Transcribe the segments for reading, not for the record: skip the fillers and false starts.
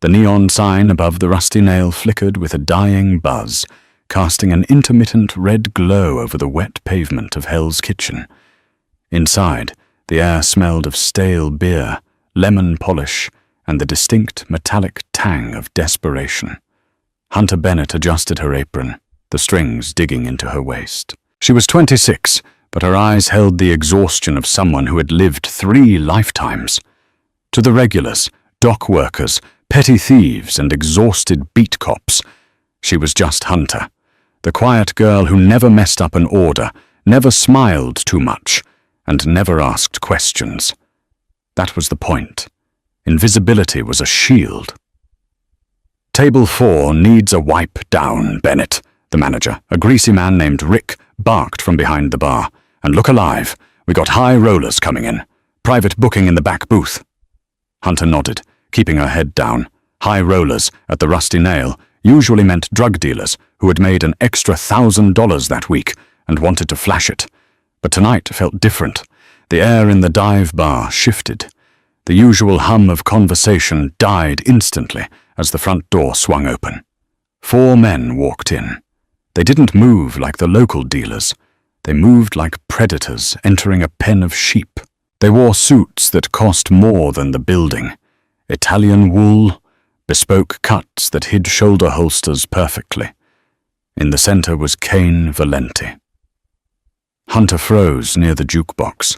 The neon sign above the rusty nail flickered with a dying buzz, casting an intermittent red glow over the wet pavement of Hell's Kitchen. Inside, the air smelled of stale beer, lemon polish, and the distinct metallic tang of desperation. Hunter Bennett adjusted her apron, the strings digging into her waist. She was 26, but her eyes held the exhaustion of someone who had lived 3 lifetimes. To the regulars, dock workers, petty thieves, and exhausted beat cops, she was just Hunter, the quiet girl who never messed up an order, never smiled too much, and never asked questions. That was the point. Invisibility was a shield. "Table 4 needs a wipe down, Bennett," the manager, a greasy man named Rick, barked from behind the bar. "And look alive. We got high rollers coming in. Private booking in the back booth." Hunter nodded, keeping her head down. High rollers, at the Rusty Nail, usually meant drug dealers who had made an extra $1,000 that week and wanted to flash it. But tonight felt different. The air in the dive bar shifted. The usual hum of conversation died instantly as the front door swung open. 4 men walked in. They didn't move like the local dealers. They moved like predators entering a pen of sheep. They wore suits that cost more than the building. Italian wool, bespoke cuts that hid shoulder holsters perfectly. In the center was Cain Valenti. Hunter froze near the jukebox.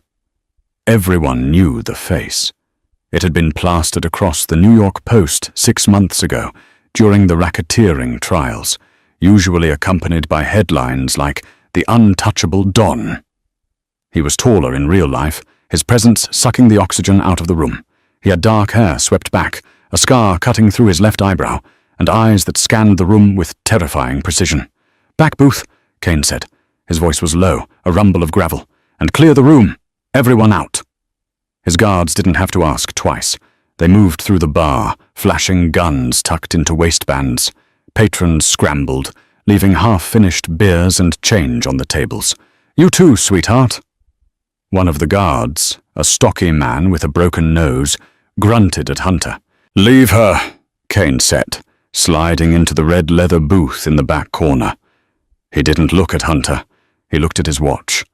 Everyone knew the face. It had been plastered across the New York Post 6 months ago during the racketeering trials, usually accompanied by headlines like "The Untouchable Don." He was taller in real life, his presence sucking the oxygen out of the room. He had dark hair swept back, a scar cutting through his left eyebrow, and eyes that scanned the room with terrifying precision. "Back booth," Cain said. His voice was low, a rumble of gravel. "And clear the room. Everyone out." His guards didn't have to ask twice. They moved through the bar, flashing guns tucked into waistbands. Patrons scrambled, leaving half-finished beers and change on the tables. "You too, sweetheart." One of the guards, a stocky man with a broken nose, grunted at Hunter. "Leave her," Cain said, sliding into the red leather booth in the back corner. He didn't look at Hunter. He looked at his watch.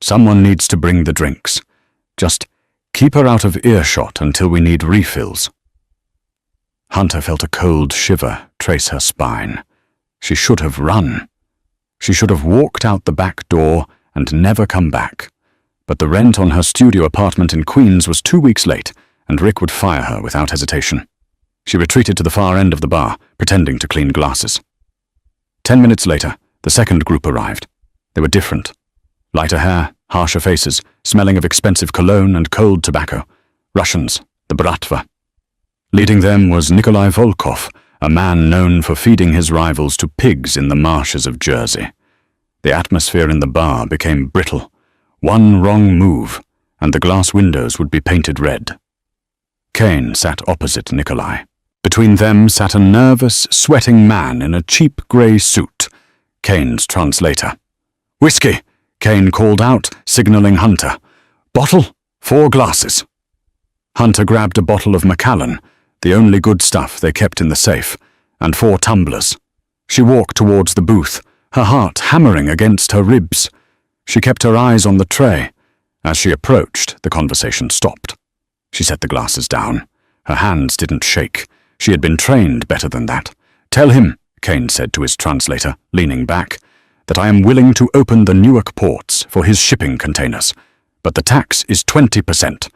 "Someone needs to bring the drinks. Just keep her out of earshot until we need refills." Hunter felt a cold shiver trace her spine. She should have run. She should have walked out the back door and never come back. But the rent on her studio apartment in Queens was 2 weeks late, and Rick would fire her without hesitation. She retreated to the far end of the bar, pretending to clean glasses. 10 minutes later, the second group arrived. They were different. Lighter hair, harsher faces, smelling of expensive cologne and cold tobacco. Russians, the Bratva. Leading them was Nikolai Volkov, a man known for feeding his rivals to pigs in the marshes of Jersey. The atmosphere in the bar became brittle. One wrong move, and the glass windows would be painted red. Cain sat opposite Nikolai. Between them sat a nervous, sweating man in a cheap grey suit, Cain's translator. "Whiskey," Cain called out, signaling Hunter. "Bottle, 4 glasses." Hunter grabbed a bottle of Macallan, the only good stuff they kept in the safe, and 4 tumblers. She walked towards the booth, her heart hammering against her ribs. She kept her eyes on the tray. As she approached, the conversation stopped. She set the glasses down. Her hands didn't shake. She had been trained better than that. "Tell him," Cain said to his translator, leaning back, "that I am willing to open the Newark ports for his shipping containers. But the tax is 20%.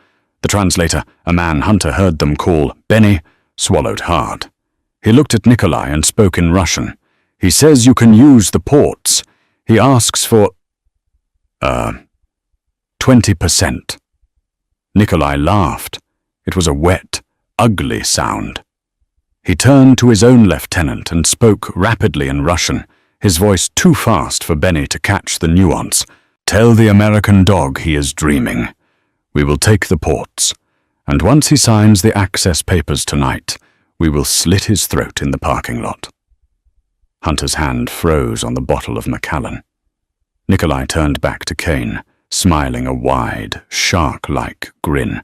The translator, a man Hunter heard them call Benny, swallowed hard. He looked at Nikolai and spoke in Russian. "He says you can use the ports. He asks for 20%. Nikolai laughed. It was a wet, ugly sound. He turned to his own lieutenant and spoke rapidly in Russian, his voice too fast for Benny to catch the nuance. "Tell the American dog he is dreaming. We will take the ports, and once he signs the access papers tonight, we will slit his throat in the parking lot." Hunter's hand froze on the bottle of Macallan. Nikolai turned back to Cain, smiling a wide, shark-like grin.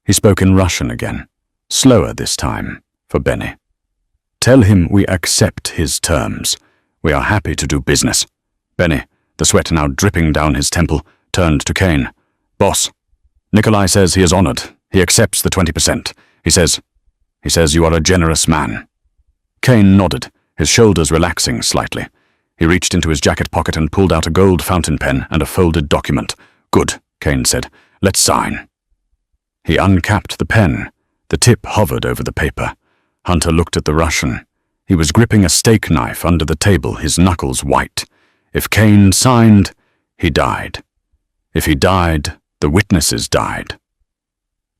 He spoke in Russian again, slower this time, for Benny. "Tell him we accept his terms. We are happy to do business." Benny, the sweat now dripping down his temple, turned to Kane. "Boss, Nikolai says he is honored. He accepts the 20%. He says you are a generous man." Kane nodded, his shoulders relaxing slightly. He reached into his jacket pocket and pulled out a gold fountain pen and a folded document. "Good," Kane said. "Let's sign." He uncapped the pen. The tip hovered over the paper. Hunter looked at the Russian. He was gripping a steak knife under the table, his knuckles white. If Kane signed, he died. If he died, the witnesses died.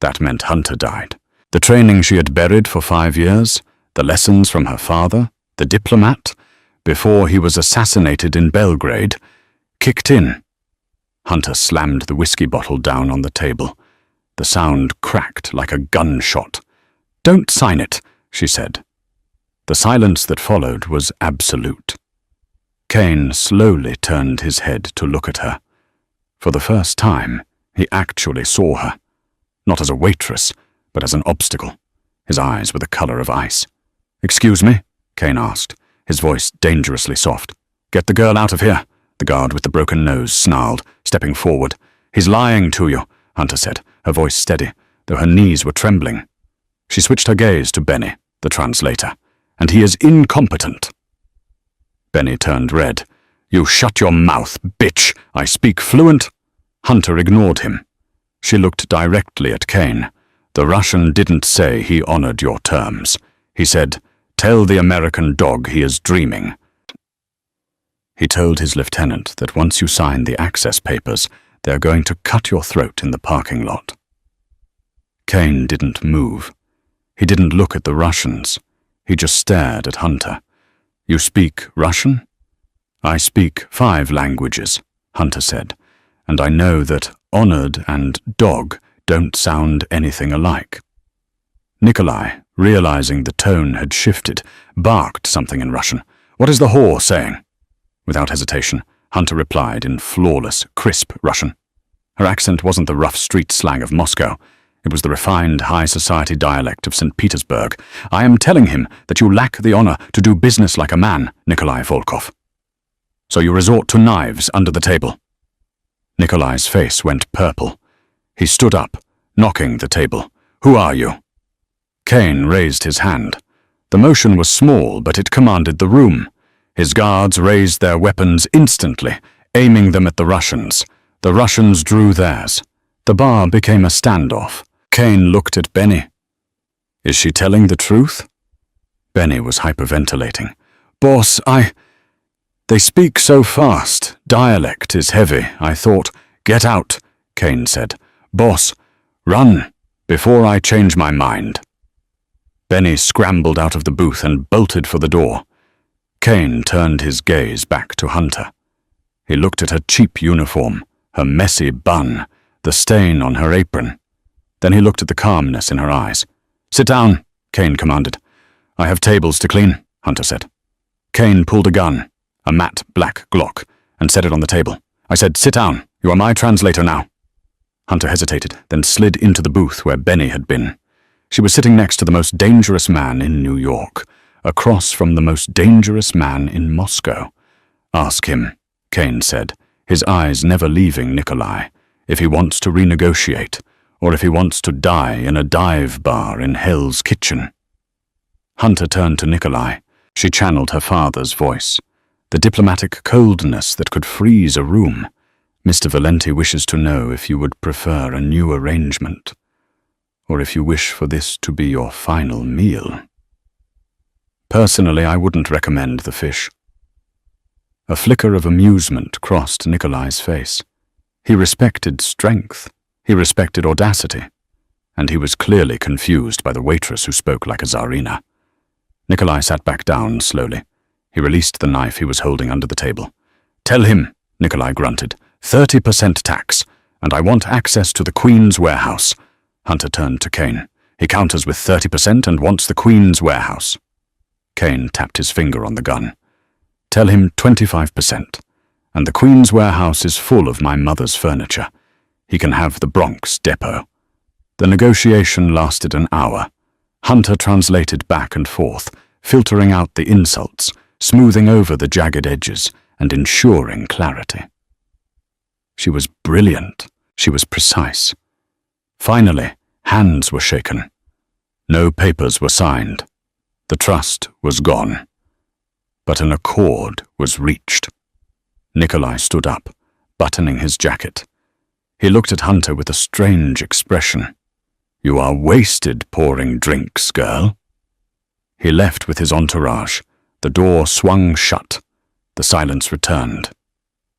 That meant Hunter died. The training she had buried for 5 years, the lessons from her father, the diplomat, before he was assassinated in Belgrade, kicked in. Hunter slammed the whiskey bottle down on the table. The sound cracked like a gunshot. "Don't sign it," she said. The silence that followed was absolute. Kane slowly turned his head to look at her. For the first time, he actually saw her. Not as a waitress, but as an obstacle. His eyes were the color of ice. "Excuse me?" Kane asked, his voice dangerously soft. "Get the girl out of here," the guard with the broken nose snarled, stepping forward. "He's lying to you," Hunter said, her voice steady, though her knees were trembling. She switched her gaze to Benny, the translator. "And he is incompetent." Benny turned red. "You shut your mouth, bitch! I speak fluent." Hunter ignored him. She looked directly at Kane. "The Russian didn't say he honored your terms. He said, 'Tell the American dog he is dreaming.' He told his lieutenant that once you sign the access papers, they're going to cut your throat in the parking lot." Kane didn't move. He didn't look at the Russians. He just stared at Hunter. "You speak Russian?" "I speak 5 languages," Hunter said, "and I know that honored and dog don't sound anything alike." Nikolai, realizing the tone had shifted, barked something in Russian. "What is the whore saying?" Without hesitation, Hunter replied in flawless, crisp Russian. Her accent wasn't the rough street slang of Moscow. It was the refined, high-society dialect of St. Petersburg. "I am telling him that you lack the honor to do business like a man, Nikolai Volkov. So you resort to knives under the table." Nikolai's face went purple. He stood up, knocking the table. "Who are you?" Kane raised his hand. The motion was small, but it commanded the room. His guards raised their weapons instantly, aiming them at the Russians. The Russians drew theirs. The bar became a standoff. Kane looked at Benny. "Is she telling the truth?" Benny was hyperventilating. "Boss, They speak so fast. Dialect is heavy. I thought..." "Get out," Kane said. "Boss, run, before I change my mind." Benny scrambled out of the booth and bolted for the door. Kane turned his gaze back to Hunter. He looked at her cheap uniform, her messy bun, the stain on her apron. Then he looked at the calmness in her eyes. "Sit down," Kane commanded. "I have tables to clean," Hunter said. Kane pulled a gun, a matte black Glock, and set it on the table. "I said, sit down. You are my translator now." Hunter hesitated, then slid into the booth where Benny had been. She was sitting next to the most dangerous man in New York, across from the most dangerous man in Moscow. "Ask him," Kane said, his eyes never leaving Nikolai, "if he wants to renegotiate, or if he wants to die in a dive bar in Hell's Kitchen." Hunter turned to Nikolai. She channeled her father's voice, the diplomatic coldness that could freeze a room. "Mr. Valenti wishes to know if you would prefer a new arrangement, or if you wish for this to be your final meal. Personally, I wouldn't recommend the fish." A flicker of amusement crossed Nikolai's face. He respected strength. He respected audacity. And he was clearly confused by the waitress who spoke like a czarina. Nikolai sat back down slowly. He released the knife he was holding under the table. "Tell him," Nikolai grunted, 30% tax, and I want access to the Queen's warehouse." Hunter turned to Kane. "He counters with 30% and wants the Queen's warehouse." Kane tapped his finger on the gun. "Tell him 25%, and the Queen's warehouse is full of my mother's furniture. He can have the Bronx depot." The negotiation lasted an hour. Hunter translated back and forth, filtering out the insults, smoothing over the jagged edges, and ensuring clarity. She was brilliant. She was precise. Finally, hands were shaken. No papers were signed. The trust was gone. But an accord was reached. Nikolai stood up, buttoning his jacket. He looked at Hunter with a strange expression. "You are wasted pouring drinks, girl." He left with his entourage. The door swung shut. The silence returned.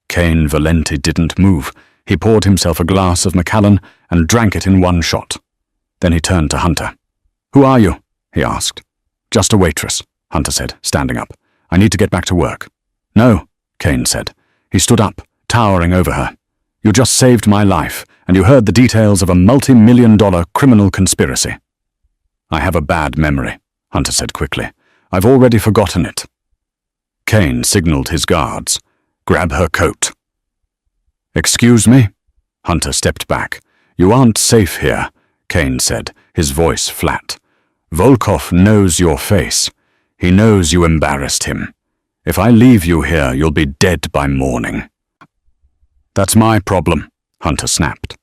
Cain Valenti didn't move. He poured himself a glass of Macallan and drank it in one shot. Then he turned to Hunter. "Who are you?" he asked. "Just a waitress," Hunter said, standing up. "I need to get back to work." "No," Cain said. He stood up, towering over her. "You just saved my life, and you heard the details of a multi-million-dollar criminal conspiracy." "I have a bad memory," Hunter said quickly. "I've already forgotten it." Cain signaled his guards. "Grab her coat." "Excuse me?" Hunter stepped back. "You aren't safe here," Cain said, his voice flat. "Volkov knows your face. He knows you embarrassed him. If I leave you here, you'll be dead by morning." "That's my problem," Hunter snapped.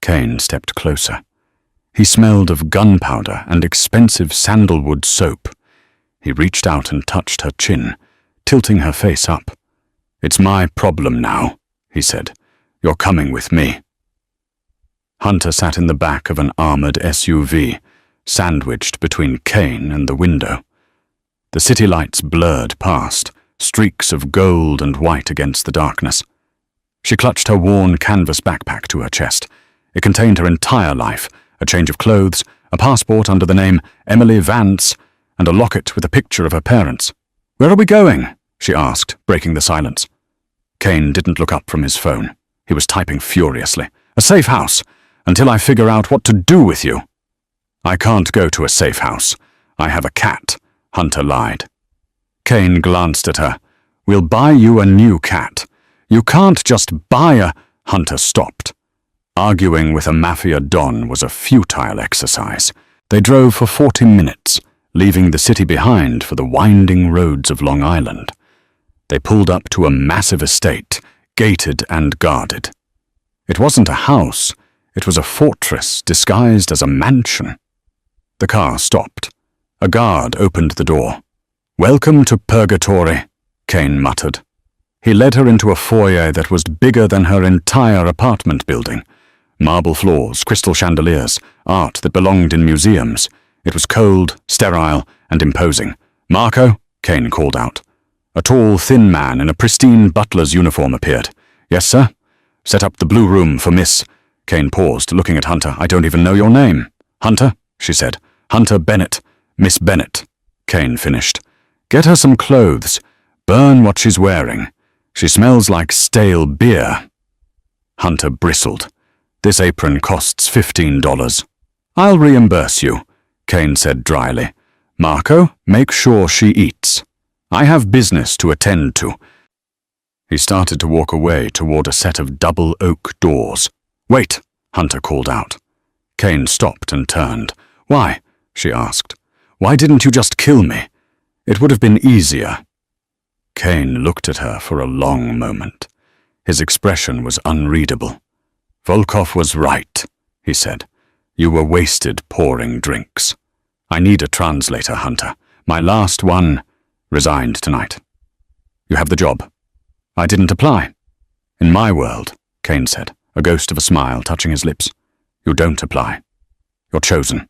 Cain stepped closer. He smelled of gunpowder and expensive sandalwood soap. He reached out and touched her chin, tilting her face up. "It's my problem now," he said. "You're coming with me." Hunter sat in the back of an armored SUV, sandwiched between Cain and the window. The city lights blurred past, streaks of gold and white against the darkness. She clutched her worn canvas backpack to her chest. It contained her entire life, a change of clothes, a passport under the name Emily Vance, and a locket with a picture of her parents. "Where are we going?" she asked, breaking the silence. Cain didn't look up from his phone. He was typing furiously. "A safe house, until I figure out what to do with you." "I can't go to a safe house. I have a cat," Hunter lied. Cain glanced at her. "We'll buy you a new cat." "You can't just buy a—" Hunter stopped. Arguing with a Mafia don was a futile exercise. They drove for 40 minutes, leaving the city behind for the winding roads of Long Island. They pulled up to a massive estate, gated and guarded. It wasn't a house. It was a fortress disguised as a mansion. The car stopped. A guard opened the door. "Welcome to Purgatory," Cain muttered. He led her into a foyer that was bigger than her entire apartment building. Marble floors, crystal chandeliers, art that belonged in museums. It was cold, sterile, and imposing. "Marco," Cain called out. A tall, thin man in a pristine butler's uniform appeared. "Yes, sir?" "Set up the blue room for Miss—" Cain paused, looking at Hunter. "I don't even know your name." "Hunter," she said. "Hunter Bennett. Miss Bennett," Cain finished. "Get her some clothes. Burn what she's wearing. She smells like stale beer." Hunter bristled. "This apron costs $15. "I'll reimburse you," Cain said dryly. "Marco, make sure she eats. I have business to attend to." He started to walk away toward a set of double oak doors. "Wait," Hunter called out. Cain stopped and turned. "Why?" she asked. "Why didn't you just kill me? It would have been easier." Cain looked at her for a long moment. His expression was unreadable. "Volkov was right," he said. "You were wasted pouring drinks. I need a translator, Hunter. My last one resigned tonight. You have the job." "I didn't apply." "In my world," Cain said, a ghost of a smile touching his lips, "you don't apply. You're chosen."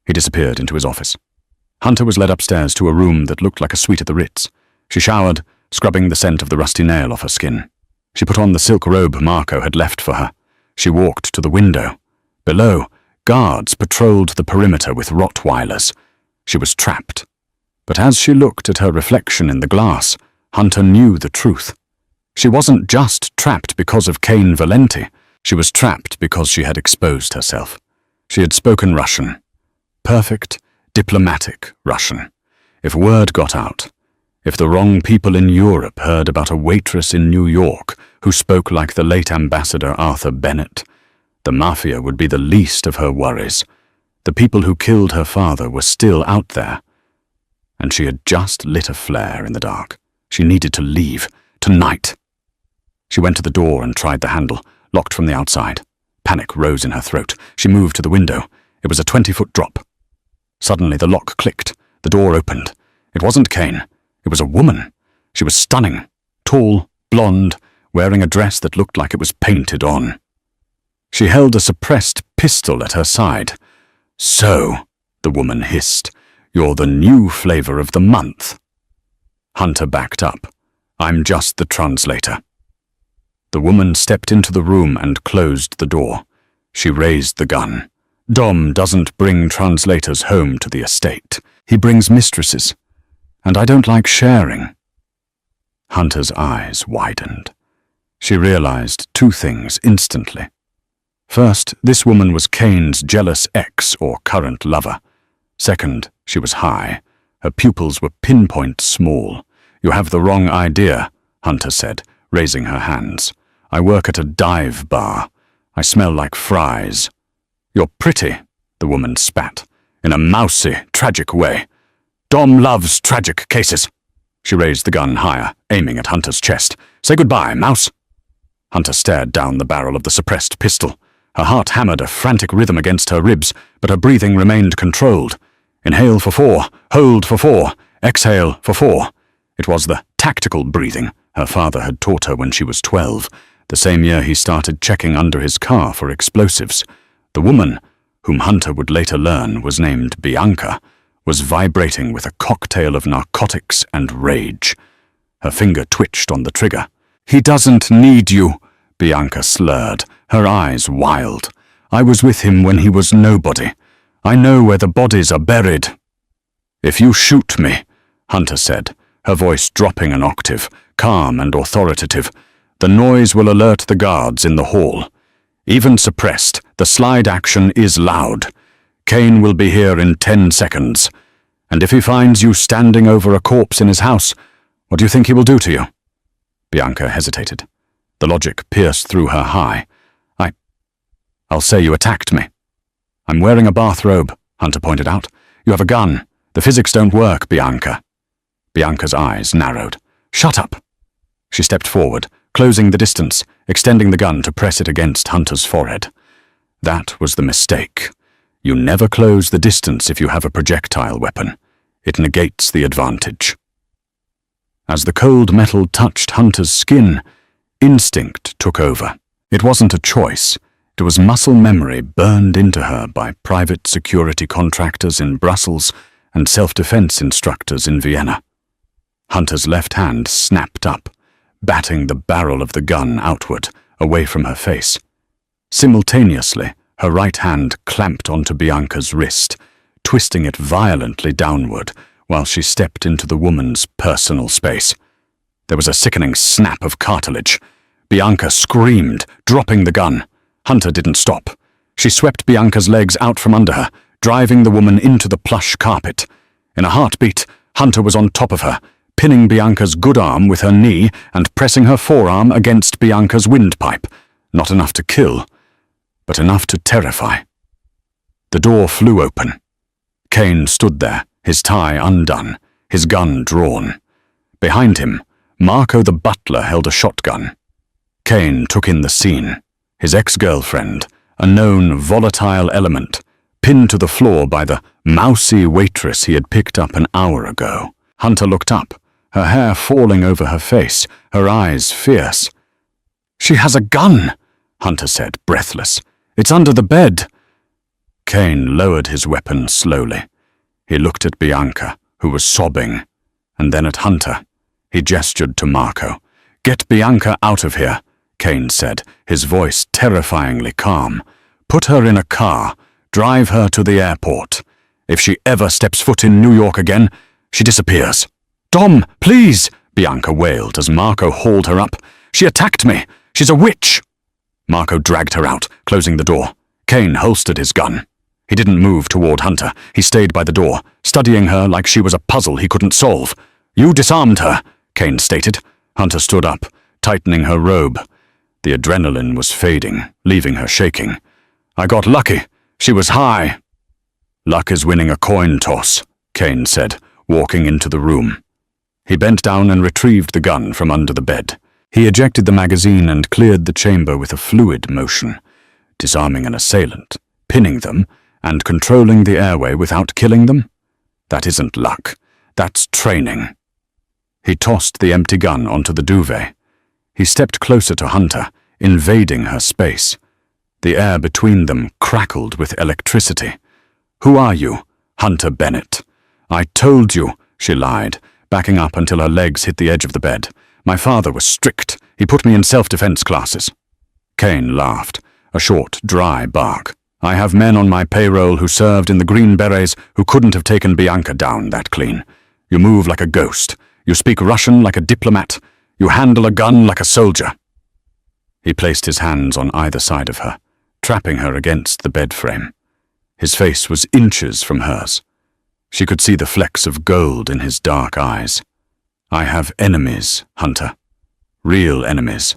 He disappeared into his office. Hunter was led upstairs to a room that looked like a suite at the Ritz. She showered, scrubbing the scent of the rusty nail off her skin. She put on the silk robe Marco had left for her. She walked to the window. Below, guards patrolled the perimeter with Rottweilers. She was trapped. But as she looked at her reflection in the glass, Hunter knew the truth. She wasn't just trapped because of Cain Valenti. She was trapped because she had exposed herself. She had spoken Russian. Perfect, diplomatic Russian. If word got out, if the wrong people in Europe heard about a waitress in New York who spoke like the late Ambassador Arthur Bennett, the Mafia would be the least of her worries. The people who killed her father were still out there. And she had just lit a flare in the dark. She needed to leave. Tonight. She went to the door and tried the handle, locked from the outside. Panic rose in her throat. She moved to the window. It was a 20-foot drop. Suddenly the lock clicked. The door opened. It wasn't Kane. It was a woman. She was stunning. Tall, blonde, wearing a dress that looked like it was painted on. She held a suppressed pistol at her side. "So," the woman hissed, "you're the new flavor of the month." Hunter backed up. "I'm just the translator." The woman stepped into the room and closed the door. She raised the gun. "Dom doesn't bring translators home to the estate. He brings mistresses. And I don't like sharing." Hunter's eyes widened. She realized two things instantly. First, this woman was Kane's jealous ex or current lover. Second, she was high. Her pupils were pinpoint small. "You have the wrong idea," Hunter said, raising her hands. "I work at a dive bar. I smell like fries." "You're pretty," the woman spat, in a mousy, tragic way. "Dom loves tragic cases." She raised the gun higher, aiming at Hunter's chest. "Say goodbye, mouse." Hunter stared down the barrel of the suppressed pistol. Her heart hammered a frantic rhythm against her ribs, but her breathing remained controlled. Inhale for 4, hold for 4, exhale for 4. It was the tactical breathing her father had taught her when she was 12, the same year he started checking under his car for explosives. The woman, whom Hunter would later learn was named Bianca, was vibrating with a cocktail of narcotics and rage. Her finger twitched on the trigger. "He doesn't need you," Bianca slurred, her eyes wild. "I was with him when he was nobody. I know where the bodies are buried." "If you shoot me," Hunter said, her voice dropping an octave, calm and authoritative, "the noise will alert the guards in the hall. Even suppressed, the slide action is loud. Kane will be here in 10 seconds. And if he finds you standing over a corpse in his house, what do you think he will do to you?" Bianca hesitated. The logic pierced through her high. I'll say you attacked me." "I'm wearing a bathrobe," Hunter pointed out. "You have a gun. The physics don't work, Bianca." Bianca's eyes narrowed. "Shut up." She stepped forward, closing the distance, extending the gun to press it against Hunter's forehead. That was the mistake. You never close the distance if you have a projectile weapon. It negates the advantage. As the cold metal touched Hunter's skin, instinct took over. It wasn't a choice. It was muscle memory burned into her by private security contractors in Brussels and self-defense instructors in Vienna. Hunter's left hand snapped up, batting the barrel of the gun outward, away from her face. Simultaneously, her right hand clamped onto Bianca's wrist, twisting it violently downward while she stepped into the woman's personal space. There was a sickening snap of cartilage. Bianca screamed, dropping the gun. Hunter didn't stop. She swept Bianca's legs out from under her, driving the woman into the plush carpet. In a heartbeat, Hunter was on top of her, pinning Bianca's good arm with her knee and pressing her forearm against Bianca's windpipe. Not enough to kill, but enough to terrify. The door flew open. Kane stood there, his tie undone, his gun drawn. Behind him, Marco the butler held a shotgun. Kane took in the scene. His ex-girlfriend, a known volatile element, pinned to the floor by the mousy waitress he had picked up an hour ago. Hunter looked up, her hair falling over her face, her eyes fierce. "She has a gun," Hunter said, breathless. "It's under the bed." Kane lowered his weapon slowly. He looked at Bianca, who was sobbing, and then at Hunter. He gestured to Marco. "Get Bianca out of here," Kane said, his voice terrifyingly calm. "Put her in a car. Drive her to the airport. If she ever steps foot in New York again, she disappears." "Dom, please!" Bianca wailed as Marco hauled her up. "She attacked me. She's a witch." Marco dragged her out, closing the door. Kane holstered his gun. He didn't move toward Hunter. He stayed by the door, studying her like she was a puzzle he couldn't solve. "You disarmed her," Kane stated. Hunter stood up, tightening her robe. The adrenaline was fading, leaving her shaking. "I got lucky. She was high." Luck is winning a coin toss, Kane said, walking into the room. He bent down and retrieved the gun from under the bed. He ejected the magazine and cleared the chamber with a fluid motion, disarming an assailant, pinning them, and controlling the airway without killing them. That isn't luck. That's training. He tossed the empty gun onto the duvet. He stepped closer to Hunter, invading her space. The air between them crackled with electricity. "Who are you?" "Hunter Bennett." "I told you," she lied, backing up until her legs hit the edge of the bed. "My father was strict. He put me in self-defense classes." Kane laughed, a short, dry bark. "I have men on my payroll who served in the Green Berets who couldn't have taken Bianca down that clean. You move like a ghost. You speak Russian like a diplomat. You handle a gun like a soldier." He placed his hands on either side of her, trapping her against the bed frame. His face was inches from hers. She could see the flecks of gold in his dark eyes. "I have enemies, Hunter. Real enemies.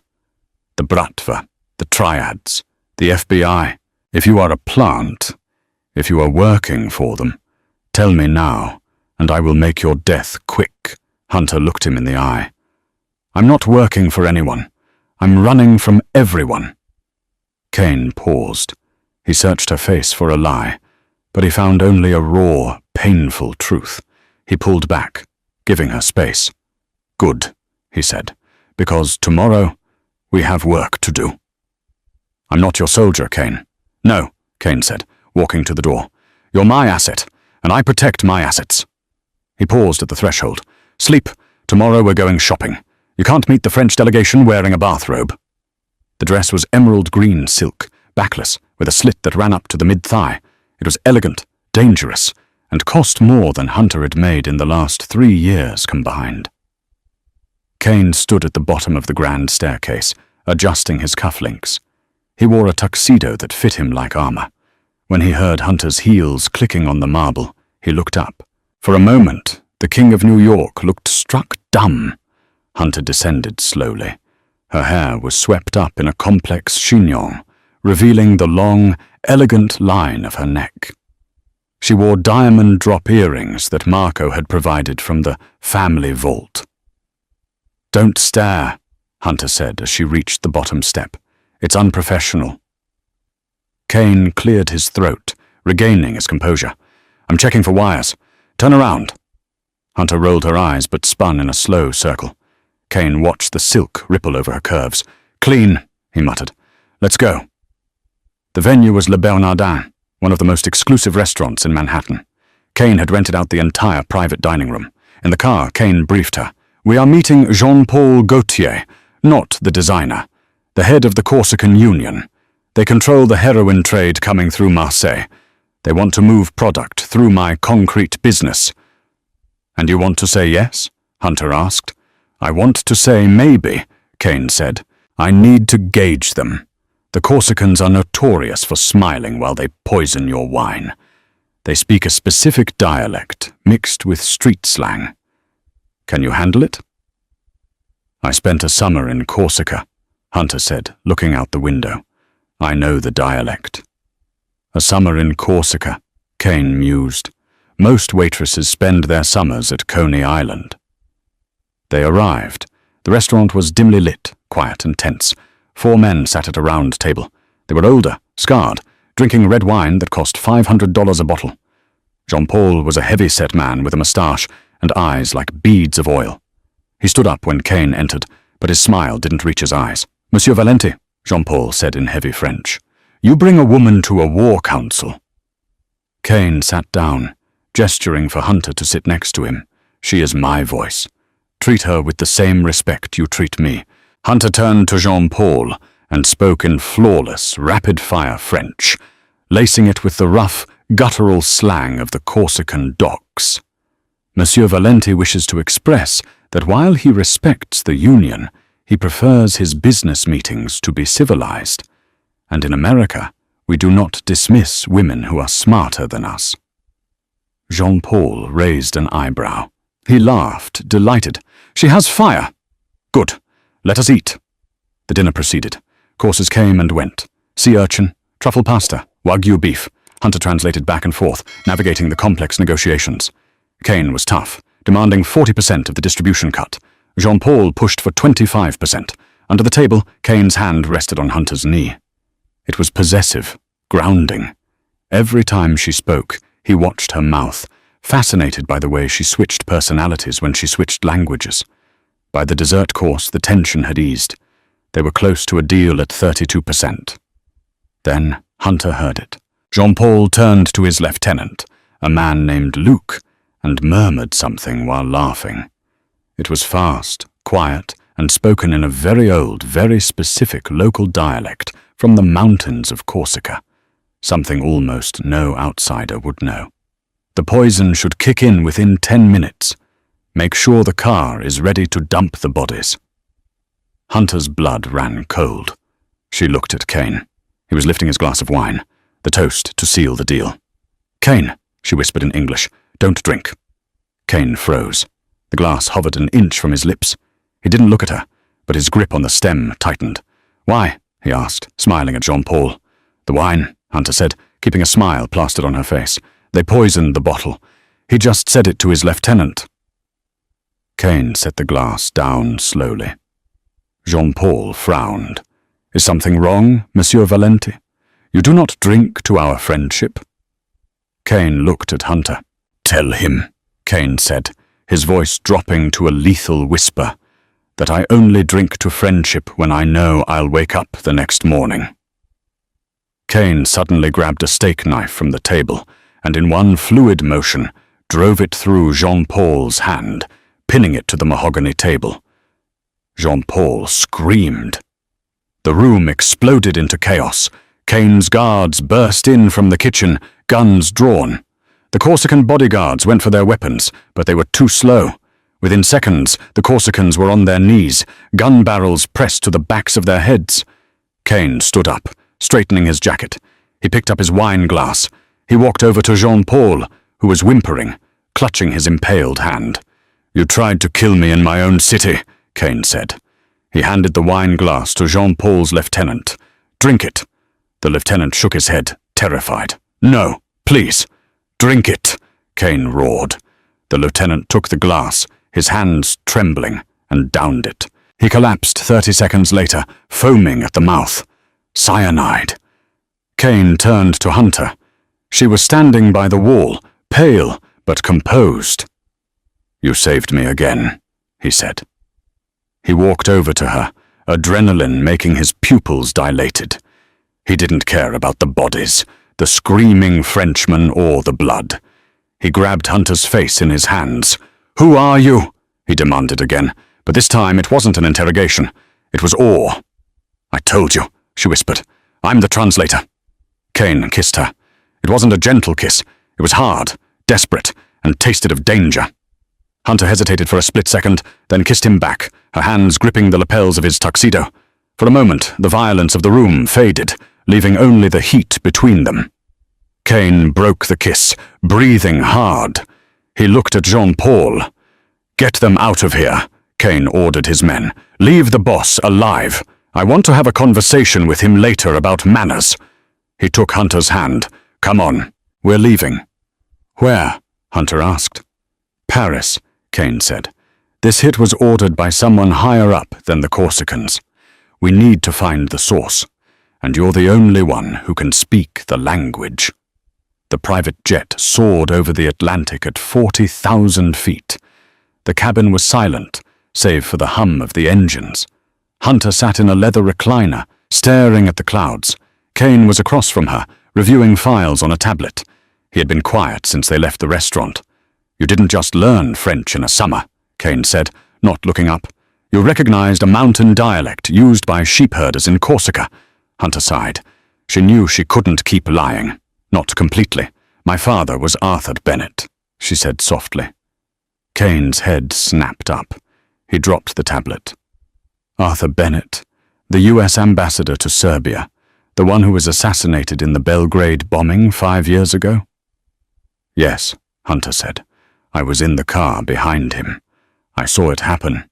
The Bratva, the Triads, the FBI. If you are a plant, if you are working for them, tell me now, and I will make your death quick." Hunter looked him in the eye. "I'm not working for anyone. I'm running from everyone." Kane paused. He searched her face for a lie, but he found only a raw, painful truth. He pulled back, giving her space. "Good," he said, "because tomorrow we have work to do." "I'm not your soldier, Kane." "No," Kane said, walking to the door. "You're my asset, and I protect my assets." He paused at the threshold. "Sleep. Tomorrow we're going shopping. You can't meet the French delegation wearing a bathrobe." The dress was emerald green silk, backless, with a slit that ran up to the mid-thigh. It was elegant, dangerous, and cost more than Hunter had made in the last 3 years combined. Kane stood at the bottom of the grand staircase, adjusting his cufflinks. He wore a tuxedo that fit him like armor. When he heard Hunter's heels clicking on the marble, he looked up. For a moment, the King of New York looked struck dumb. Hunter descended slowly. Her hair was swept up in a complex chignon, revealing the long, elegant line of her neck. She wore diamond drop earrings that Marco had provided from the family vault. "Don't stare," Hunter said as she reached the bottom step. "It's unprofessional." Kane cleared his throat, regaining his composure. "I'm checking for wires. Turn around." Hunter rolled her eyes but spun in a slow circle. Kane watched the silk ripple over her curves. "Clean," he muttered. "Let's go." The venue was Le Bernardin, one of the most exclusive restaurants in Manhattan. Kane had rented out the entire private dining room. In the car, Kane briefed her. "We are meeting Jean-Paul Gaultier, not the designer, the head of the Corsican Union. They control the heroin trade coming through Marseille. They want to move product through my concrete business." "And you want to say yes?" Hunter asked. "I want to say maybe," Kane said. "I need to gauge them. The Corsicans are notorious for smiling while they poison your wine. They speak a specific dialect, mixed with street slang. Can you handle it?" "I spent a summer in Corsica," Hunter said, looking out the window. "I know the dialect." "A summer in Corsica," Kane mused. "Most waitresses spend their summers at Coney Island." They arrived. The restaurant was dimly lit, quiet and tense. 4 men sat at a round table. They were older, scarred, drinking red wine that cost $500 a bottle. Jean-Paul was a heavy-set man with a moustache and eyes like beads of oil. He stood up when Kane entered, but his smile didn't reach his eyes. "Monsieur Valenti," Jean-Paul said in heavy French, "you bring a woman to a war council." Kane sat down, gesturing for Hunter to sit next to him. "She is my voice. Treat her with the same respect you treat me." Hunter turned to Jean-Paul and spoke in flawless, rapid-fire French, lacing it with the rough, guttural slang of the Corsican docks. "Monsieur Valenti wishes to express that while he respects the Union, he prefers his business meetings to be civilized. And in America, we do not dismiss women who are smarter than us." Jean-Paul raised an eyebrow. He laughed, delighted. "She has fire." "Good. Let us eat." The dinner proceeded. Courses came and went. Sea urchin, truffle pasta, wagyu beef. Hunter translated back and forth, navigating the complex negotiations. Kane was tough, demanding 40% of the distribution cut. Jean-Paul pushed for 25%. Under the table, Kane's hand rested on Hunter's knee. It was possessive, grounding. Every time she spoke, he watched her mouth, fascinated by the way she switched personalities when she switched languages. By the dessert course, the tension had eased. They were close to a deal at 32%. Then Hunter heard it. Jean-Paul turned to his lieutenant, a man named Luc, and murmured something while laughing. It was fast, quiet, and spoken in a very old, very specific local dialect from the mountains of Corsica, something almost no outsider would know. The poison should kick in within 10 minutes. Make sure the car is ready to dump the bodies. Hunter's blood ran cold. She looked at Kane. He was lifting his glass of wine, the toast to seal the deal. "Kane," she whispered in English, "don't drink." Kane froze. The glass hovered an inch from his lips. He didn't look at her, but his grip on the stem tightened. "Why?" he asked, smiling at Jean-Paul. "The wine," Hunter said, keeping a smile plastered on her face. "They poisoned the bottle. He just said it to his lieutenant." Kane set the glass down slowly. Jean-Paul frowned. "Is something wrong, Monsieur Valenti? You do not drink to our friendship?" Kane looked at Hunter. "Tell him," Kane said, his voice dropping to a lethal whisper, "that I only drink to friendship when I know I'll wake up the next morning." Kane suddenly grabbed a steak knife from the table and in one fluid motion drove it through Jean-Paul's hand, pinning it to the mahogany table. Jean-Paul screamed. The room exploded into chaos. Kane's guards burst in from the kitchen, guns drawn. The Corsican bodyguards went for their weapons, but they were too slow. Within seconds, the Corsicans were on their knees, gun barrels pressed to the backs of their heads. Kane stood up, straightening his jacket. He picked up his wine glass. He walked over to Jean-Paul, who was whimpering, clutching his impaled hand. "You tried to kill me in my own city," Kane said. He handed the wine glass to Jean-Paul's lieutenant. "Drink it." The lieutenant shook his head, terrified. "No, please. Drink it," Kane roared. The lieutenant took the glass, his hands trembling, and downed it. He collapsed 30 seconds later, foaming at the mouth. Cyanide. Kane turned to Hunter. She was standing by the wall, pale but composed. "You saved me again," he said. He walked over to her, adrenaline making his pupils dilated. He didn't care about the bodies, the screaming Frenchman or the blood. He grabbed Hunter's face in his hands. "Who are you?" he demanded again, but this time it wasn't an interrogation. It was awe. "I told you," she whispered. "I'm the translator." Kane kissed her. It wasn't a gentle kiss. It was hard, desperate, and tasted of danger. Hunter hesitated for a split second, then kissed him back, her hands gripping the lapels of his tuxedo. For a moment, the violence of the room faded, leaving only the heat between them. Kane broke the kiss, breathing hard. He looked at Jean-Paul. "Get them out of here," Kane ordered his men. "Leave the boss alive. I want to have a conversation with him later about manners." He took Hunter's hand. "Come on, we're leaving." "Where?" Hunter asked. "Paris," Kane said. "This hit was ordered by someone higher up than the Corsicans. We need to find the source, and you're the only one who can speak the language." The private jet soared over the Atlantic at 40,000 feet. The cabin was silent, save for the hum of the engines. Hunter sat in a leather recliner, staring at the clouds. Kane was across from her, reviewing files on a tablet. He had been quiet since they left the restaurant. "You didn't just learn French in a summer," Kane said, not looking up. "You recognized a mountain dialect used by sheepherders in Corsica." Hunter sighed. She knew she couldn't keep lying. "Not completely. My father was Arthur Bennett," she said softly. Kane's head snapped up. He dropped the tablet. "Arthur Bennett, the U.S. ambassador to Serbia, the one who was assassinated in the Belgrade bombing 5 years ago?" "Yes," Hunter said. "I was in the car behind him. I saw it happen."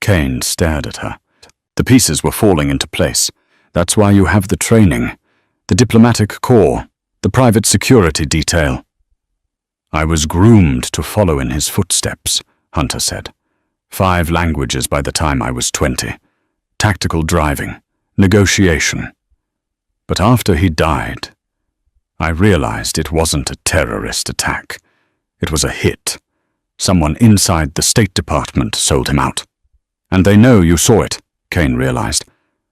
Kane stared at her. The pieces were falling into place. "That's why you have the training. The diplomatic corps. The private security detail. I was groomed to follow in his footsteps, Hunter said. 5 languages by the time I was 20. Tactical driving, negotiation. But after he died, I realized it wasn't a terrorist attack. It was a hit. Someone inside the State Department sold him out. And they know you saw it, Kane realized.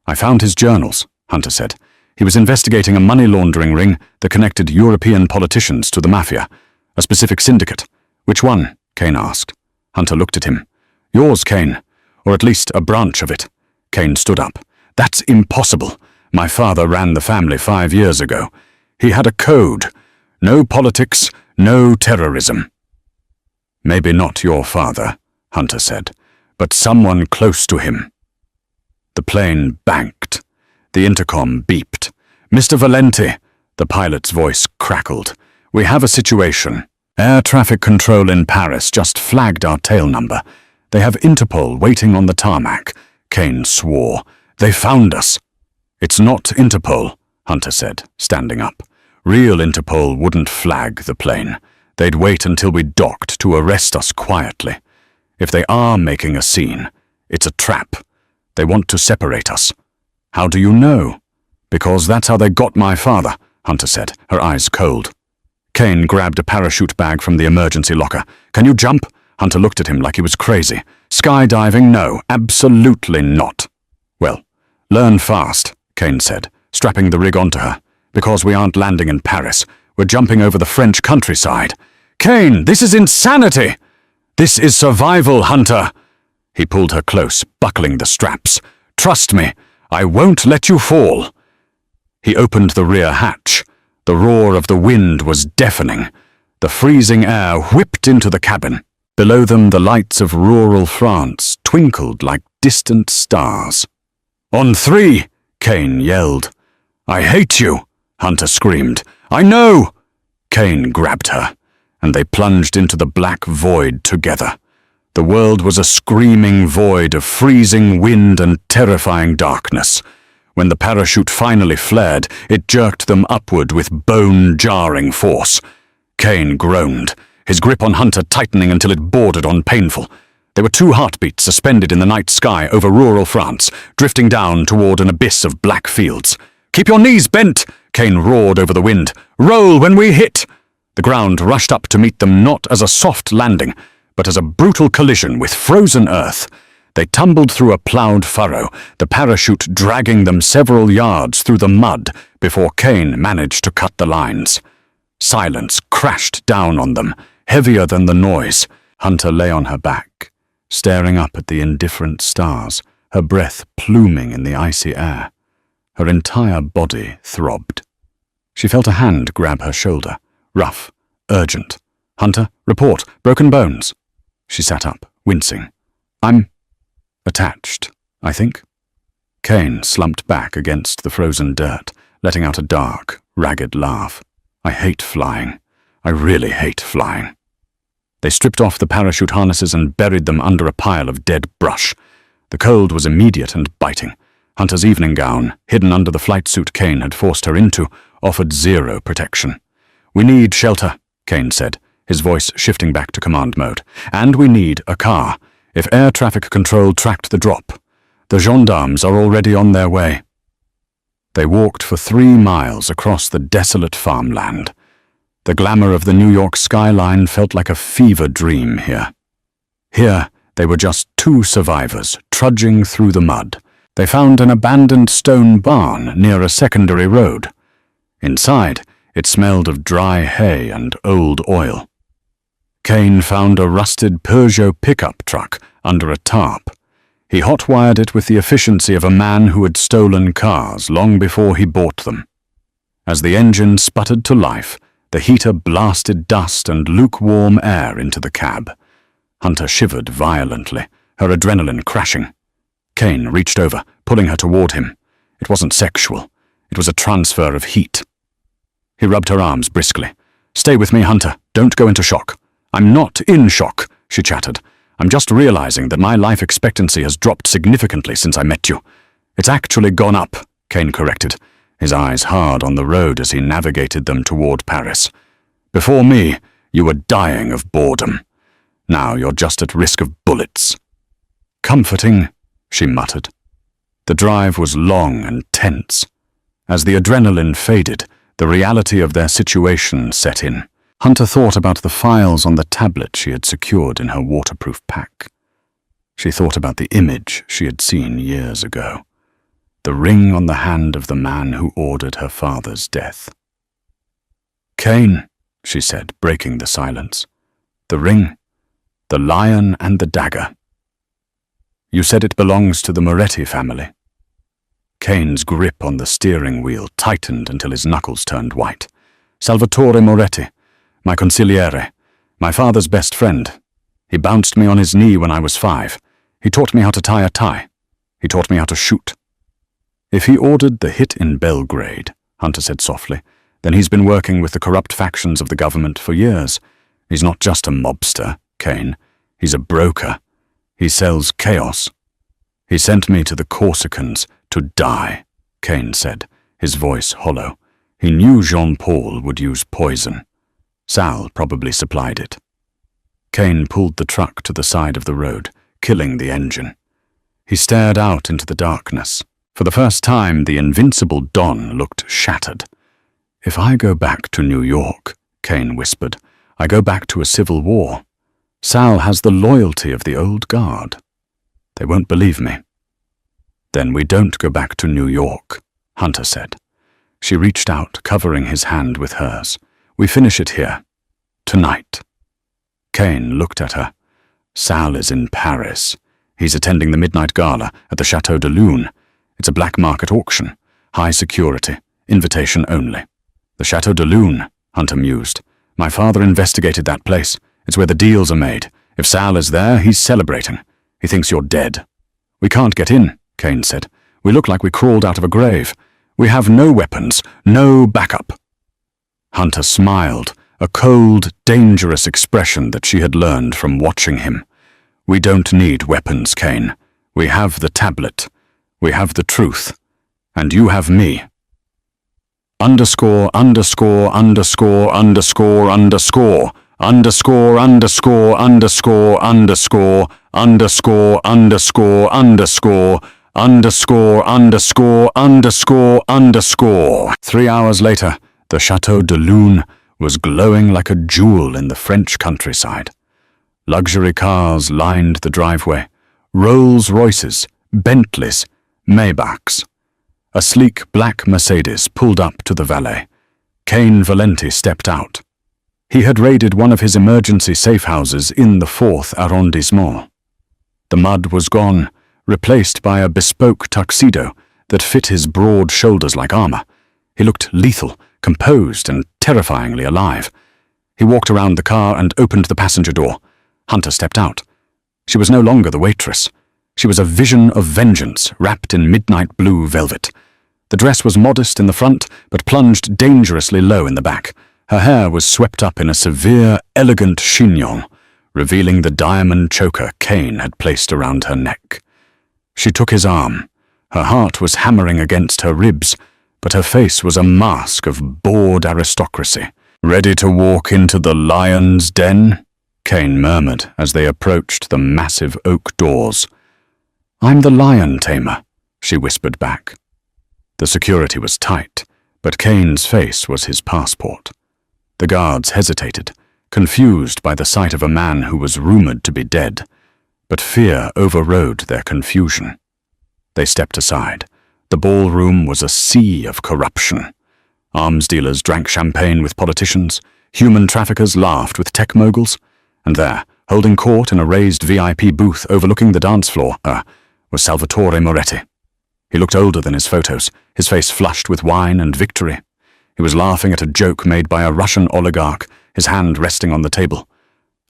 I found his journals, Hunter said. He was investigating a money laundering ring that connected European politicians to the Mafia, a specific syndicate. Which one? Kane asked. Hunter looked at him. Yours, Kane, or at least a branch of it. Kane stood up. That's impossible. My father ran the family 5 years ago. He had a code. No politics, no terrorism. Maybe not your father, Hunter said, but someone close to him. The plane banked. The intercom beeped. Mr. Valenti, the pilot's voice crackled. We have a situation. Air traffic control in Paris just flagged our tail number. They have Interpol waiting on the tarmac. Kane swore. They found us. It's not Interpol, Hunter said, standing up. Real Interpol wouldn't flag the plane. They'd wait until we docked to arrest us quietly. If they are making a scene, it's a trap. They want to separate us. How do you know? Because that's how they got my father, Hunter said, her eyes cold. Kane grabbed a parachute bag from the emergency locker. Can you jump? Hunter looked at him like he was crazy. Skydiving? No, absolutely not. Well, learn fast, Kane said, strapping the rig onto her. Because we aren't landing in Paris. We're jumping over the French countryside. Kane, this is insanity! This is survival, Hunter! He pulled her close, buckling the straps. Trust me, I won't let you fall. He opened the rear hatch. The roar of the wind was deafening. The freezing air whipped into the cabin. Below them, the lights of rural France twinkled like distant stars. On 3, Kane yelled. I hate you, Hunter screamed. I know! Kane grabbed her, and they plunged into the black void together. The world was a screaming void of freezing wind and terrifying darkness. When the parachute finally flared, it jerked them upward with bone-jarring force. Kane groaned, his grip on Hunter tightening until it bordered on painful. There were 2 heartbeats suspended in the night sky over rural France, drifting down toward an abyss of black fields. Keep your knees bent, Kane roared over the wind. Roll when we hit! The ground rushed up to meet them not as a soft landing, but as a brutal collision with frozen earth. They tumbled through a plowed furrow, the parachute dragging them several yards through the mud before Kane managed to cut the lines. Silence crashed down on them, heavier than the noise. Hunter lay on her back, staring up at the indifferent stars, her breath pluming in the icy air. Her entire body throbbed. She felt a hand grab her shoulder, rough, urgent. Hunter, report, broken bones. She sat up, wincing. I'm attached, I think. Kane slumped back against the frozen dirt, letting out a dark, ragged laugh. I hate flying. I really hate flying. They stripped off the parachute harnesses and buried them under a pile of dead brush. The cold was immediate and biting. Hunter's evening gown, hidden under the flight suit Kane had forced her into, offered 0 protection. We need shelter, Kane said, his voice shifting back to command mode. And we need a car. If air traffic control tracked the drop, the gendarmes are already on their way. They walked for 3 miles across the desolate farmland. The glamour of the New York skyline felt like a fever dream here. Here, they were just 2 survivors, trudging through the mud. They found an abandoned stone barn near a secondary road. Inside, it smelled of dry hay and old oil. Kane found a rusted Peugeot pickup truck under a tarp. He hot-wired it with the efficiency of a man who had stolen cars long before he bought them. As the engine sputtered to life, the heater blasted dust and lukewarm air into the cab. Hunter shivered violently, her adrenaline crashing. Kane reached over, pulling her toward him. It wasn't sexual. It was a transfer of heat. He rubbed her arms briskly. Stay with me, Hunter. Don't go into shock. I'm not in shock, she chattered. I'm just realizing that my life expectancy has dropped significantly since I met you. It's actually gone up, Kane corrected. his eyes hard on the road as he navigated them toward Paris. "Before me, you were dying of boredom. Now you're just at risk of bullets." "Comforting," she muttered. The drive was long and tense. As the adrenaline faded, the reality of their situation set in. Hunter thought about the files on the tablet she had secured in her waterproof pack. She thought about the image she had seen years ago. The ring on the hand of the man who ordered her father's death. "Kane," she said, breaking the silence. "The ring, the lion and the dagger. You said it belongs to the Moretti family." Kane's grip on the steering wheel tightened until his knuckles turned white. "Salvatore Moretti, my consigliere, my father's best friend. He bounced me on his knee when I was 5. He taught me how to tie a tie. He taught me how to shoot." "If he ordered the hit in Belgrade," Hunter said softly, "then he's been working with the corrupt factions of the government for years. He's not just a mobster, Kane. He's a broker. He sells chaos." "He sent me to the Corsicans to die," Kane said, his voice hollow. "He knew Jean-Paul would use poison. Sal probably supplied it." Kane pulled the truck to the side of the road, killing the engine. He stared out into the darkness. For the first time, the invincible Don looked shattered. "If I go back to New York," Kane whispered, "I go back to a civil war. Sal has the loyalty of the old guard. They won't believe me." "Then we don't go back to New York," Hunter said. She reached out, covering his hand with hers. "We finish it here. Tonight." Kane looked at her. "Sal is in Paris. He's attending the midnight gala at the Chateau de Lune. It's a black market auction. High security. Invitation only." "The Chateau de Lune," Hunter mused. "My father investigated that place. It's where the deals are made. If Sal is there, he's celebrating. He thinks you're dead." "We can't get in," Kane said. "We look like we crawled out of a grave. We have no weapons, no backup." Hunter smiled, a cold, dangerous expression that she had learned from watching him. "We don't need weapons, Kane. We have the tablet. We have the truth. And you have me." Underscore, underscore, underscore, underscore, underscore, underscore, underscore, underscore, underscore, underscore, underscore, underscore, underscore, underscore, underscore, underscore. 3 hours later, the Chateau de Lune was glowing like a jewel in the French countryside. Luxury cars lined the driveway. Rolls-Royces, Bentleys, Maybachs. A sleek black Mercedes pulled up to the valet. Kane Valenti stepped out. He had raided one of his emergency safe houses in the 4th arrondissement. The mud was gone, replaced by a bespoke tuxedo that fit his broad shoulders like armor. He looked lethal, composed, and terrifyingly alive. He walked around the car and opened the passenger door. Hunter stepped out. She was no longer the waitress. She was a vision of vengeance wrapped in midnight blue velvet. The dress was modest in the front, but plunged dangerously low in the back. Her hair was swept up in a severe, elegant chignon, revealing the diamond choker Kane had placed around her neck. She took his arm. Her heart was hammering against her ribs, but her face was a mask of bored aristocracy. "Ready to walk into the lion's den?" Kane murmured as they approached the massive oak doors. "I'm the lion tamer," she whispered back. The security was tight, but Kane's face was his passport. The guards hesitated, confused by the sight of a man who was rumored to be dead, but fear overrode their confusion. They stepped aside. The ballroom was a sea of corruption. Arms dealers drank champagne with politicians, human traffickers laughed with tech moguls, and there, holding court in a raised VIP booth overlooking the dance floor, was Salvatore Moretti. He looked older than his photos, his face flushed with wine and victory. He was laughing at a joke made by a Russian oligarch, his hand resting on the table.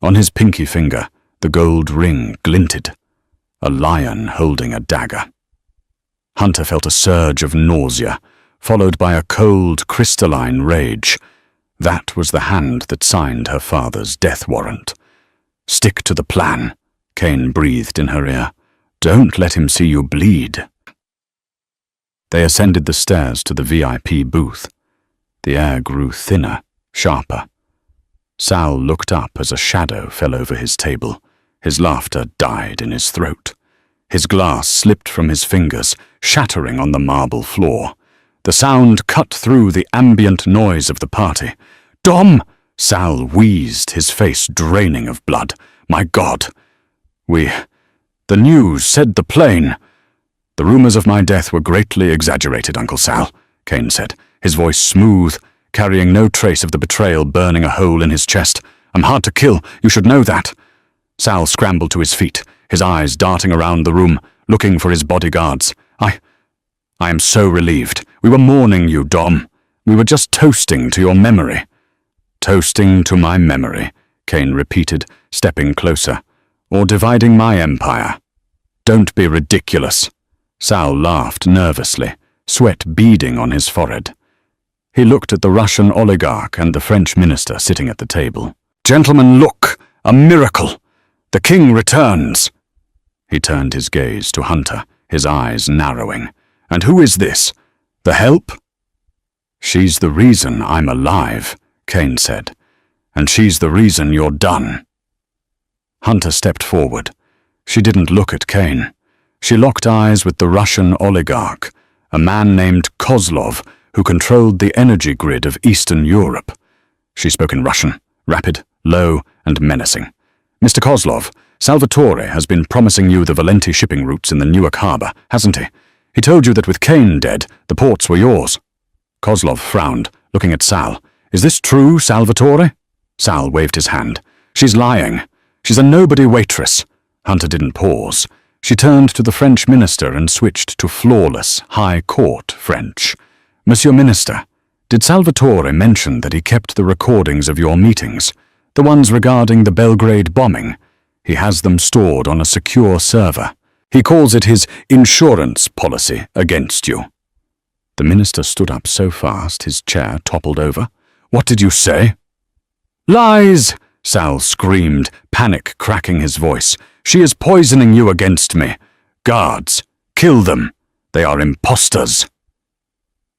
On his pinky finger, the gold ring glinted. A lion holding a dagger. Hunter felt a surge of nausea, followed by a cold, crystalline rage. That was the hand that signed her father's death warrant. "Stick to the plan," Kane breathed in her ear. "Don't let him see you bleed." They ascended the stairs to the VIP booth. The air grew thinner, sharper. Sal looked up as a shadow fell over his table. His laughter died in his throat. His glass slipped from his fingers, shattering on the marble floor. The sound cut through the ambient noise of the party. "Dom!" Sal wheezed, his face draining of blood. "My God! The news said the plane." "The rumors of my death were greatly exaggerated, Uncle Sal," Kane said, his voice smooth, carrying no trace of the betrayal burning a hole in his chest. "I'm hard to kill, you should know that." Sal scrambled to his feet, his eyes darting around the room, looking for his bodyguards. I am so relieved. We were mourning you, Dom. We were just toasting to your memory." "Toasting to my memory," Kane repeated, stepping closer. "Or dividing my empire." "Don't be ridiculous." Sal laughed nervously, sweat beading on his forehead. He looked at the Russian oligarch and the French minister sitting at the table. "Gentlemen, look! A miracle! The king returns!" He turned his gaze to Hunter, his eyes narrowing. "And who is this? The help?" "She's the reason I'm alive," Kane said. "And she's the reason you're done." Hunter stepped forward. She didn't look at Kane. She locked eyes with the Russian oligarch, a man named Kozlov, who controlled the energy grid of Eastern Europe. She spoke in Russian, rapid, low, and menacing. "Mr. Kozlov, Salvatore has been promising you the Valenti shipping routes in the Newark harbor, hasn't he? He told you that with Kane dead, the ports were yours." Kozlov frowned, looking at Sal. "Is this true, Salvatore?" Sal waved his hand. "She's lying. She's a nobody waitress." Hunter didn't pause. She turned to the French minister and switched to flawless, high court French. "Monsieur Minister, did Salvatore mention that he kept the recordings of your meetings, the ones regarding the Belgrade bombing? He has them stored on a secure server. He calls it his insurance policy against you." The minister stood up so fast his chair toppled over. "What did you say?" "Lies!" Sal screamed, panic cracking his voice. "She is poisoning you against me. Guards, kill them. They are imposters."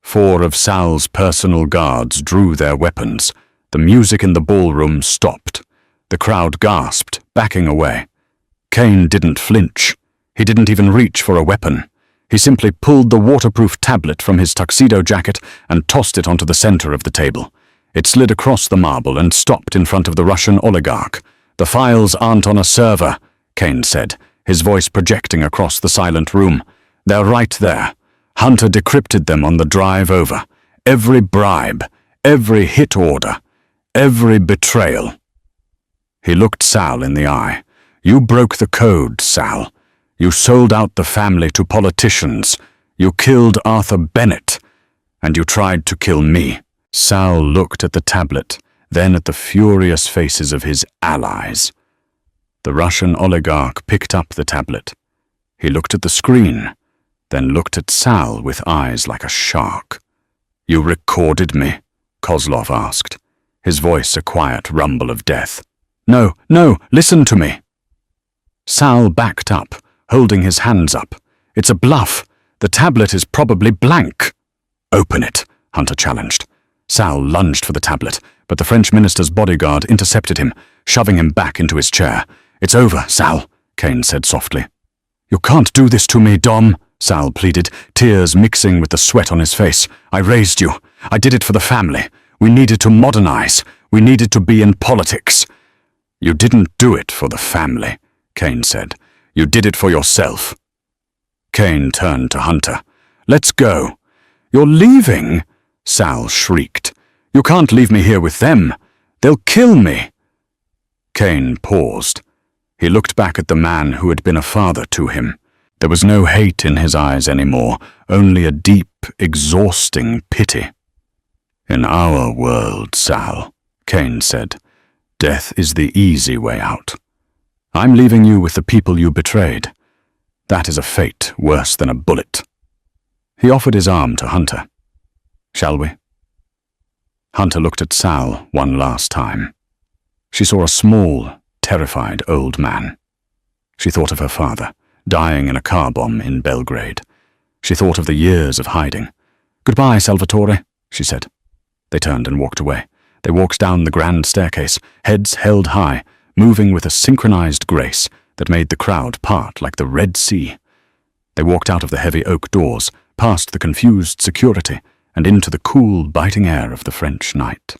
4 of Sal's personal guards drew their weapons. The music in the ballroom stopped. The crowd gasped, backing away. Kane didn't flinch. He didn't even reach for a weapon. He simply pulled the waterproof tablet from his tuxedo jacket and tossed it onto the center of the table. It slid across the marble and stopped in front of the Russian oligarch. "The files aren't on a server," Kane said, his voice projecting across the silent room. "They're right there. Hunter decrypted them on the drive over. Every bribe, every hit order, every betrayal." He looked Sal in the eye. "You broke the code, Sal. You sold out the family to politicians. You killed Arthur Bennett. And you tried to kill me." Sal looked at the tablet, then at the furious faces of his allies. The Russian oligarch picked up the tablet. He looked at the screen, then looked at Sal with eyes like a shark. "You recorded me?" Kozlov asked, his voice a quiet rumble of death. No, listen to me." Sal backed up, holding his hands up. "It's a bluff. The tablet is probably blank." "Open it," Hunter challenged. Sal lunged for the tablet, but the French minister's bodyguard intercepted him, shoving him back into his chair. "It's over, Sal," Kane said softly. "You can't do this to me, Dom," Sal pleaded, tears mixing with the sweat on his face. "I raised you. I did it for the family. We needed to modernize. We needed to be in politics." "You didn't do it for the family," Kane said. "You did it for yourself." Kane turned to Hunter. "Let's go." "You're leaving?" Sal shrieked. "You can't leave me here with them. They'll kill me." Kane paused. He looked back at the man who had been a father to him. There was no hate in his eyes anymore, only a deep, exhausting pity. "In our world, Sal," Kane said, "death is the easy way out. I'm leaving you with the people you betrayed. That is a fate worse than a bullet." He offered his arm to Hunter. "Shall we?" Hunter looked at Sal one last time. She saw a small, terrified old man. She thought of her father, dying in a car bomb in Belgrade. She thought of the years of hiding. "Goodbye, Salvatore," she said. They turned and walked away. They walked down the grand staircase, heads held high, moving with a synchronized grace that made the crowd part like the Red Sea. They walked out of the heavy oak doors, past the confused security, and into the cool, biting air of the French night.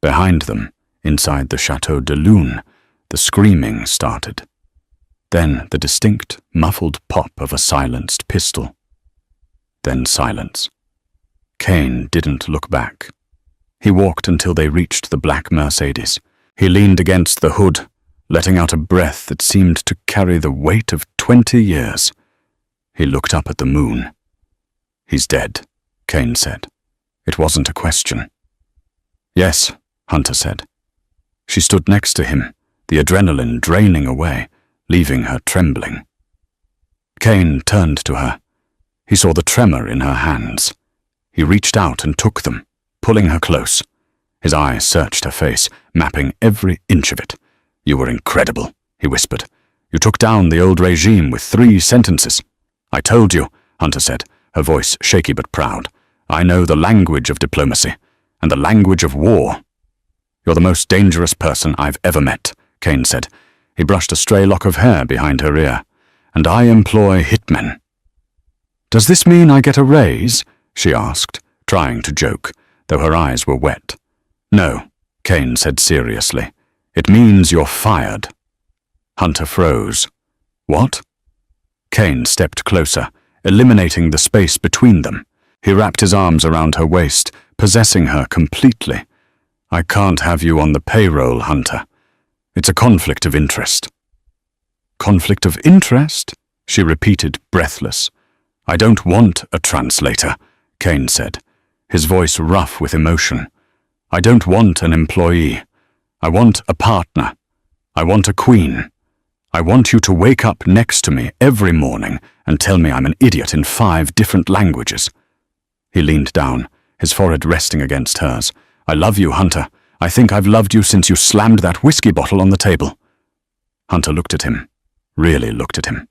Behind them, inside the Chateau de Lune, the screaming started. Then the distinct, muffled pop of a silenced pistol. Then silence. Kane didn't look back. He walked until they reached the black Mercedes. He leaned against the hood, letting out a breath that seemed to carry the weight of 20 years. He looked up at the moon. "He's dead," Kane said. It wasn't a question. "Yes," Hunter said. She stood next to him, the adrenaline draining away, leaving her trembling. Kane turned to her. He saw the tremor in her hands. He reached out and took them, pulling her close. His eyes searched her face, mapping every inch of it. "You were incredible," he whispered. "You took down the old regime with 3 sentences." "I told you," Hunter said, her voice shaky but proud. "I know the language of diplomacy, and the language of war." "You're the most dangerous person I've ever met," Kane said. He brushed a stray lock of hair behind her ear. "And I employ hitmen." "Does this mean I get a raise?" she asked, trying to joke, though her eyes were wet. "No," Kane said seriously. "It means you're fired." Hunter froze. "What?" Kane stepped closer, eliminating the space between them. He wrapped his arms around her waist, possessing her completely. "I can't have you on the payroll, Hunter. It's a conflict of interest." "Conflict of interest?" she repeated, breathless. "I don't want a translator," Kane said, his voice rough with emotion. "I don't want an employee. I want a partner. I want a queen. I want you to wake up next to me every morning and tell me I'm an idiot in 5 different languages." He leaned down, his forehead resting against hers. "I love you, Hunter. I think I've loved you since you slammed that whiskey bottle on the table." Hunter looked at him, really looked at him.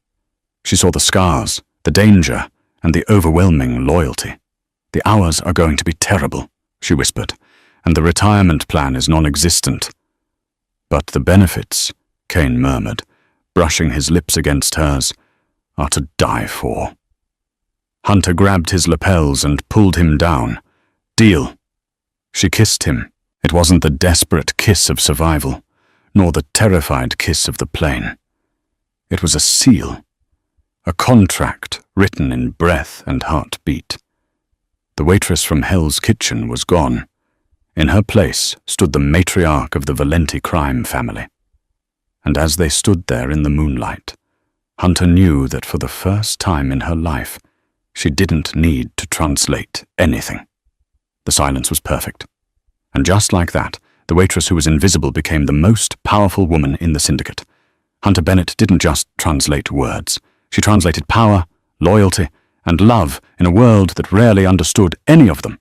She saw the scars, the danger, and the overwhelming loyalty. "The hours are going to be terrible," she whispered, "and the retirement plan is non-existent." "But the benefits," Kane murmured, brushing his lips against hers, "are to die for." Hunter grabbed his lapels and pulled him down. "Deal." She kissed him. It wasn't the desperate kiss of survival, nor the terrified kiss of the plane. It was a seal, a contract written in breath and heartbeat. The waitress from Hell's Kitchen was gone. In her place stood the matriarch of the Valenti crime family. And as they stood there in the moonlight, Hunter knew that for the first time in her life, she didn't need to translate anything. The silence was perfect. And just like that, the waitress who was invisible became the most powerful woman in the syndicate. Hunter Bennett didn't just translate words. She translated power, loyalty, and love in a world that rarely understood any of them.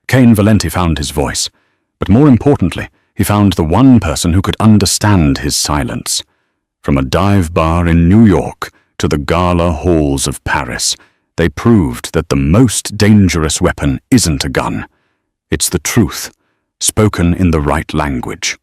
Kane Valenti found his voice, but more importantly, he found the one person who could understand his silence. From a dive bar in New York to the gala halls of Paris, they proved that the most dangerous weapon isn't a gun. It's the truth, spoken in the right language.